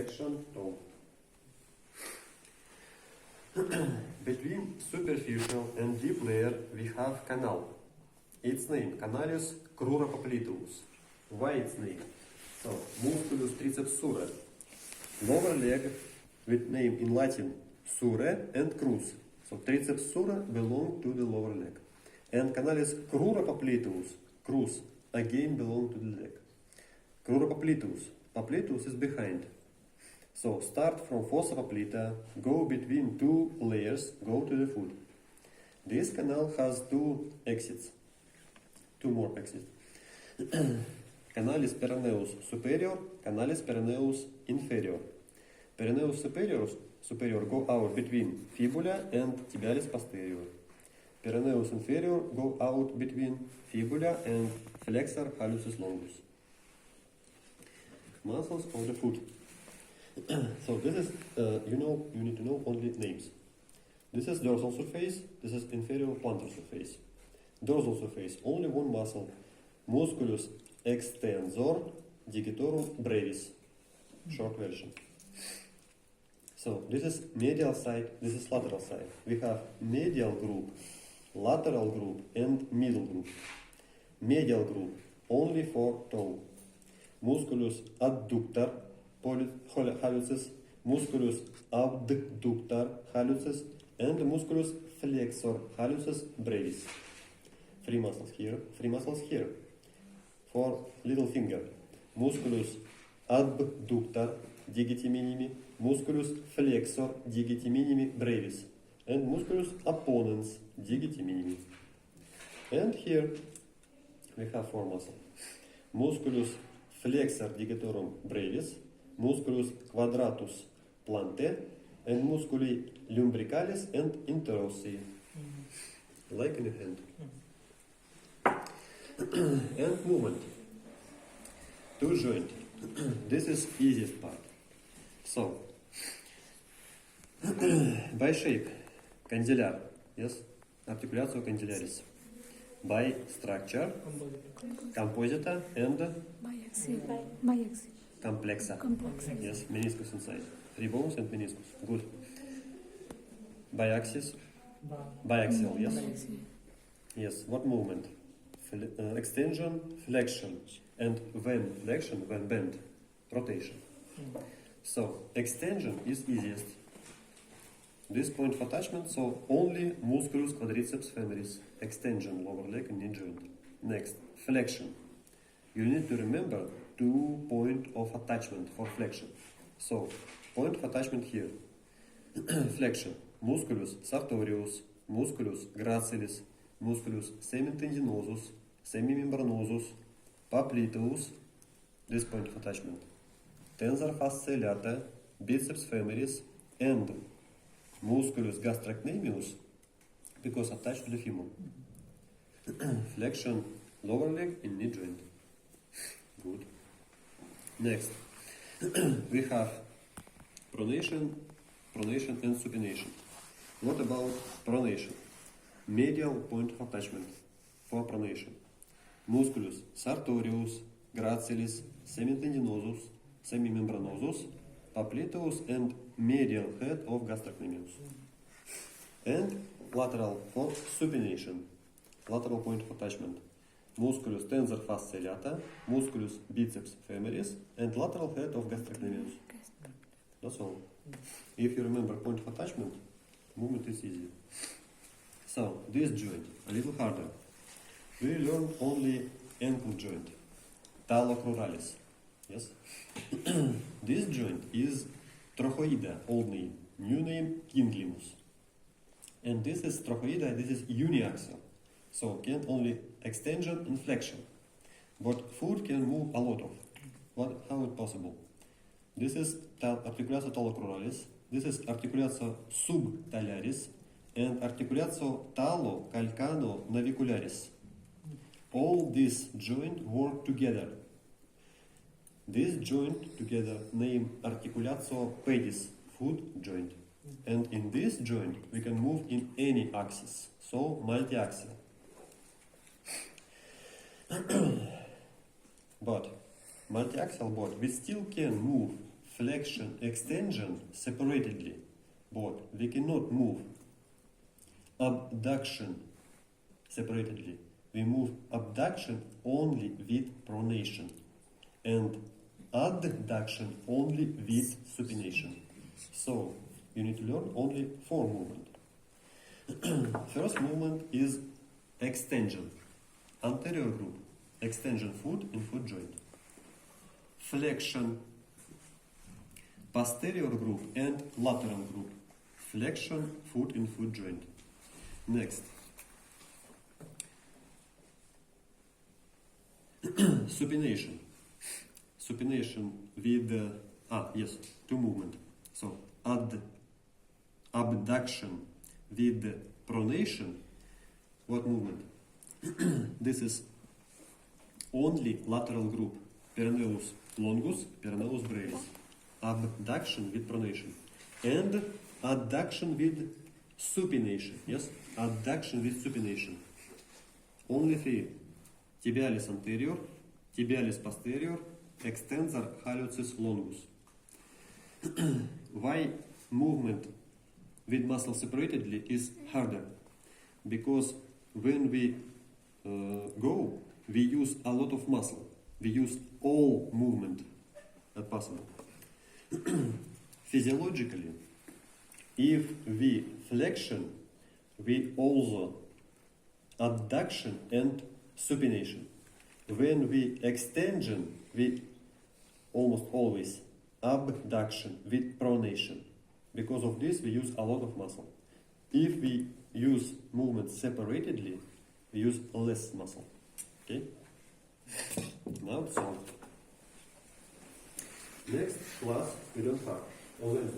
flexion toe. Between superficial and deep layer we have canal. Its name canalus popliteus. Why its name? So musculus triceps surae. Lower leg with name in Latin surae and crus. So triceps surae belong to the lower leg. And canalus popliteus, crus, again belong to the leg. Popliteus. Popliteus is behind. So start from fossa popltea, go between two layers, go to the foot. This canal has two exits. Two more exits. Canalis peroneus superior, canalis peroneus inferior. Peroneus superior go out between fibula and tibialis posterior. Peroneus inferior go out between fibula and flexor hallucis longus. Muscles of the foot. So this is, you need to know only names. This is dorsal surface, this is inferior plantar surface. Dorsal surface, only one muscle, musculus extensor digitorum brevis, short version. So this is medial side, this is lateral side. We have medial group, lateral group, and middle group. Medial group, only for toe. Musculus adductor hallucis, musculus abductor hallucis, and musculus flexor hallucis brevis. Three muscles here. For little finger, musculus abductor digiti minimi, musculus flexor digiti minimi brevis, and musculus opponens digiti minimi. And here we have four muscles. Musculus flexor digitorum brevis, musculus quadratus plantae, and musculi lumbricalis and interossei, like in a hand. And movement. Two joint. This is easiest part. So, by shape, candellar, yes, articulatio candellaris. By structure, composita and complexa. Yes, meniscus inside. Three bones and meniscus. Good. Biaxis, biaxial, yes. Yes, what movement? Extension, flexion, and when flexion, when bend, rotation. So extension is easiest. This point of attachment, so only musculus quadriceps femoris, extension, lower leg and knee joint. Next, flexion. You need to remember 2 points of attachment for flexion. So, point of attachment here. Flexion, musculus sartorius, musculus gracilis, musculus semitendinosus, semimembranosus, popliteus, this point of attachment. Tensor fasciae latae, biceps femoris, and musculus gastrocnemius, because attached to the femur. Flexion, lower leg and knee joint. Good. Next, we have pronation and supination. What about pronation? Medial point of attachment for pronation. Musculus sartorius, gracilis, semitendinosus, semimembranosus, popliteus, and medial head of gastrocnemius. And lateral for supination. Lateral point of attachment. Musculus tensor fasciae latae, musculus biceps femoris, and lateral head of gastrocnemius. That's all. If you remember point of attachment, movement is easy. So, this joint, a little harder. We learn only ankle joint, talocruralis. Yes? This joint is trochoida, old name, new name Kinglimus. And this is trochoida, this is uniaxial. So, can only extension and flexion. But foot can move a lot of. How is it possible? This is articulatio talocruralis, this is articulatio subtalaris, and articulatio talo-calcano-navicularis. All these joints work together. This joint together name articulatio pedis, foot joint. And in this joint we can move in any axis, so multi-axial. But multi-axial, but we still can move flexion, extension separately, but we cannot move abduction separately. We move abduction only with pronation and adduction only with supination. So you need to learn only 4 movements. First movement is extension. Anterior group, extension foot and foot joint. Flexion, posterior group and lateral group. Flexion, foot and foot joint. Next. Supination. Supination with, 2 movements. So, abduction with pronation. What movement? This is only lateral group. Peroneus longus, peroneus brevis. Abduction with pronation. And adduction with supination. Yes? Adduction with supination. Only 3. Tibialis anterior, tibialis posterior, extensor hallucis longus. Why movement with muscle separatedly is harder? Because when we go, we use a lot of muscle. We use all movement possible. Physiologically, if we flexion, we also adduction and supination. When we extension, we almost always abduction with pronation. Because of this, we use a lot of muscle. If we use movement separatedly, we use less muscle. Okay? Now it's all. Next class we don't have.